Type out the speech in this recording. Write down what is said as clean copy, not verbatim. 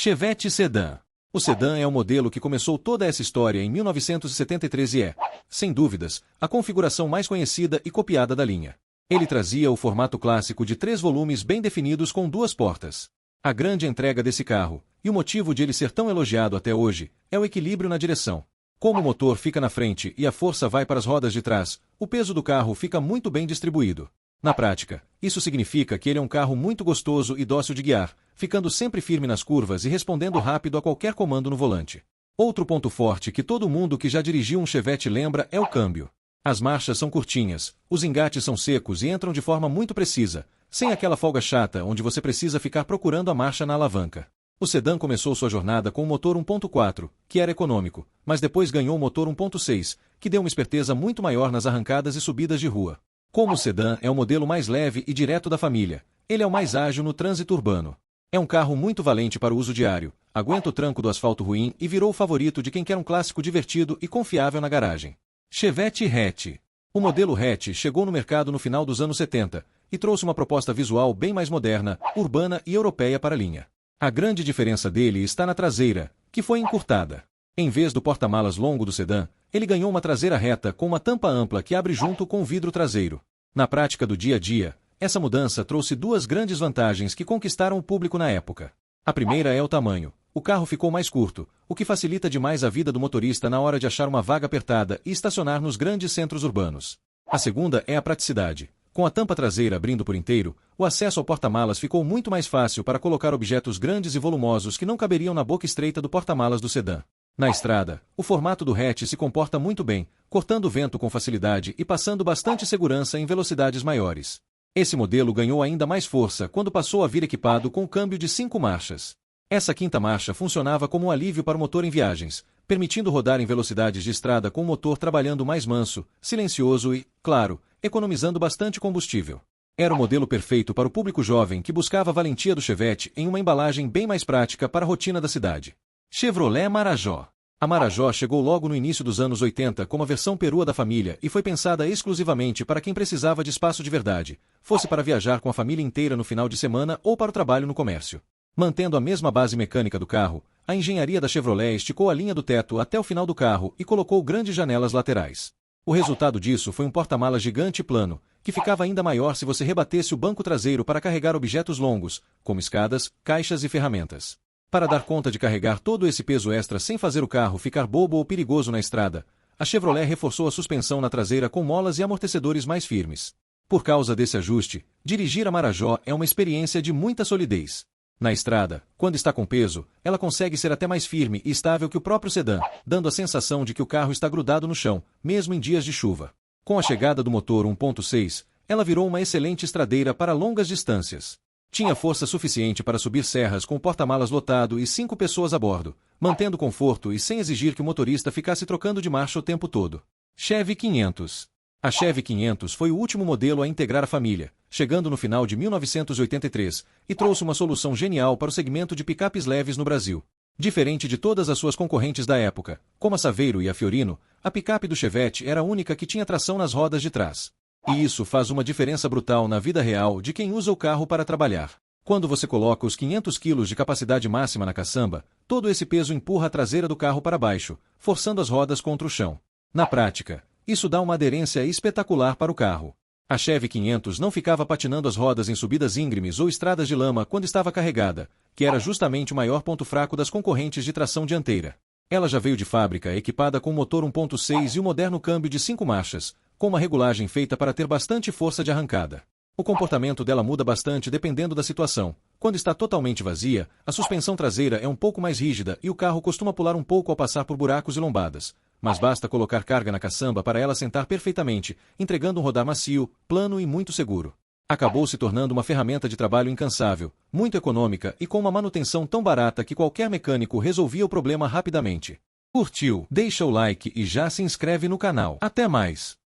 Chevette Sedan. O sedã é o modelo que começou toda essa história em 1973 e é, sem dúvidas, a configuração mais conhecida e copiada da linha. Ele trazia o formato clássico de 3 volumes bem definidos com 2 portas. A grande entrega desse carro, e o motivo de ele ser tão elogiado até hoje, é o equilíbrio na direção. Como o motor fica na frente e a força vai para as rodas de trás, o peso do carro fica muito bem distribuído. Na prática, isso significa que ele é um carro muito gostoso e dócil de guiar, ficando sempre firme nas curvas e respondendo rápido a qualquer comando no volante. Outro ponto forte que todo mundo que já dirigiu um Chevette lembra é o câmbio. As marchas são curtinhas, os engates são secos e entram de forma muito precisa, sem aquela folga chata onde você precisa ficar procurando a marcha na alavanca. O sedã começou sua jornada com o motor 1.4, que era econômico, mas depois ganhou o motor 1.6, que deu uma esperteza muito maior nas arrancadas e subidas de rua. Como o sedã é o modelo mais leve e direto da família, ele é o mais ágil no trânsito urbano. É um carro muito valente para o uso diário, aguenta o tranco do asfalto ruim e virou o favorito de quem quer um clássico divertido e confiável na garagem. Chevette Hatch. O modelo Hatch chegou no mercado no final dos anos 70 e trouxe uma proposta visual bem mais moderna, urbana e europeia para a linha. A grande diferença dele está na traseira, que foi encurtada. Em vez do porta-malas longo do sedã, ele ganhou uma traseira reta com uma tampa ampla que abre junto com o vidro traseiro. Na prática do dia a dia, essa mudança trouxe 2 grandes vantagens que conquistaram o público na época. A primeira é o tamanho. O carro ficou mais curto, o que facilita demais a vida do motorista na hora de achar uma vaga apertada e estacionar nos grandes centros urbanos. A segunda é a praticidade. Com a tampa traseira abrindo por inteiro, o acesso ao porta-malas ficou muito mais fácil para colocar objetos grandes e volumosos que não caberiam na boca estreita do porta-malas do sedã. Na estrada, o formato do hatch se comporta muito bem, cortando o vento com facilidade e passando bastante segurança em velocidades maiores. Esse modelo ganhou ainda mais força quando passou a vir equipado com o câmbio de 5 marchas. Essa 5ª marcha funcionava como um alívio para o motor em viagens, permitindo rodar em velocidades de estrada com o motor trabalhando mais manso, silencioso e, claro, economizando bastante combustível. Era o modelo perfeito para o público jovem que buscava a valentia do Chevette em uma embalagem bem mais prática para a rotina da cidade. Chevrolet Marajó. A Marajó chegou logo no início dos anos 80 como a versão perua da família e foi pensada exclusivamente para quem precisava de espaço de verdade, fosse para viajar com a família inteira no final de semana ou para o trabalho no comércio. Mantendo a mesma base mecânica do carro, a engenharia da Chevrolet esticou a linha do teto até o final do carro e colocou grandes janelas laterais. O resultado disso foi um porta-malas gigante e plano, que ficava ainda maior se você rebatesse o banco traseiro para carregar objetos longos, como escadas, caixas e ferramentas. Para dar conta de carregar todo esse peso extra sem fazer o carro ficar bobo ou perigoso na estrada, a Chevrolet reforçou a suspensão na traseira com molas e amortecedores mais firmes. Por causa desse ajuste, dirigir a Marajó é uma experiência de muita solidez. Na estrada, quando está com peso, ela consegue ser até mais firme e estável que o próprio sedã, dando a sensação de que o carro está grudado no chão, mesmo em dias de chuva. Com a chegada do motor 1.6, ela virou uma excelente estradeira para longas distâncias. Tinha força suficiente para subir serras com o porta-malas lotado e 5 pessoas a bordo, mantendo conforto e sem exigir que o motorista ficasse trocando de marcha o tempo todo. Chevy 500. A Chevy 500 foi o último modelo a integrar a família, chegando no final de 1983, e trouxe uma solução genial para o segmento de picapes leves no Brasil. Diferente de todas as suas concorrentes da época, como a Saveiro e a Fiorino, a picape do Chevette era a única que tinha tração nas rodas de trás. E isso faz uma diferença brutal na vida real de quem usa o carro para trabalhar. Quando você coloca os 500 kg de capacidade máxima na caçamba, todo esse peso empurra a traseira do carro para baixo, forçando as rodas contra o chão. Na prática, isso dá uma aderência espetacular para o carro. A Chevy 500 não ficava patinando as rodas em subidas íngremes ou estradas de lama quando estava carregada, que era justamente o maior ponto fraco das concorrentes de tração dianteira. Ela já veio de fábrica equipada com motor 1.6 e o moderno câmbio de 5 marchas, com uma regulagem feita para ter bastante força de arrancada. O comportamento dela muda bastante dependendo da situação. Quando está totalmente vazia, a suspensão traseira é um pouco mais rígida e o carro costuma pular um pouco ao passar por buracos e lombadas. Mas basta colocar carga na caçamba para ela sentar perfeitamente, entregando um rodar macio, plano e muito seguro. Acabou se tornando uma ferramenta de trabalho incansável, muito econômica e com uma manutenção tão barata que qualquer mecânico resolvia o problema rapidamente. Curtiu? Deixa o like e já se inscreve no canal. Até mais!